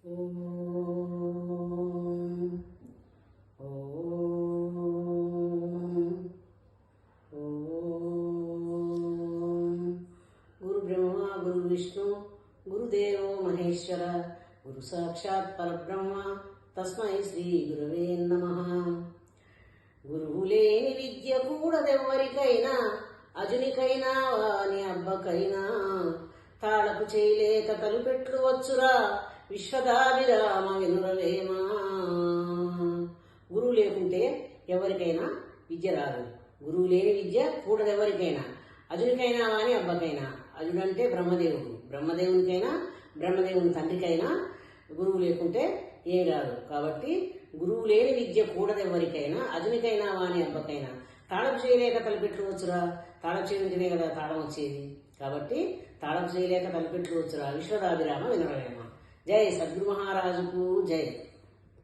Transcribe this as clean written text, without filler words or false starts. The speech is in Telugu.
ఓం గురు బ్రహ్మ గురు విష్ణు గురుదేవో మహేశ్వర గురు సాక్షాత్ పరబ్రహ్మ తస్మై శ్రీ గురవే నమః. గురువు లేని విద్య కూడదెవ్వరికైనా, అజునికైనా వాని అబ్బకైనా. తాళపు చేయలేక తలుపెట్లు వచ్చురా, విశ్వదాభిరామ వినురవేమా. గురువు లేకుంటే ఎవరికైనా విద్య రాదు. గురువు లేని విద్య కూడదెవరికైనా, అజునికైనా వాని అబ్బకైనా. అజుడంటే బ్రహ్మదేవుడు, బ్రహ్మదేవునికైనా బ్రహ్మదేవుని తండ్రికైనా గురువు లేకుంటే ఏం రాదు. కాబట్టి గురువు లేని విద్య కూడదెవరికైనా, అజునికైనా వాని అబ్బకైనా. తాళపు చేయలేక తలపెట్లు వచ్చురా, తాళపు చేయకుంటేనే కదా తాళం వచ్చేది. కాబట్టి తాళపు చేయలేక తలపెట్లు వచ్చురా, విశ్వదాభిరామ వినరవేమ. జై సద్గురు మహారాజుకు జై.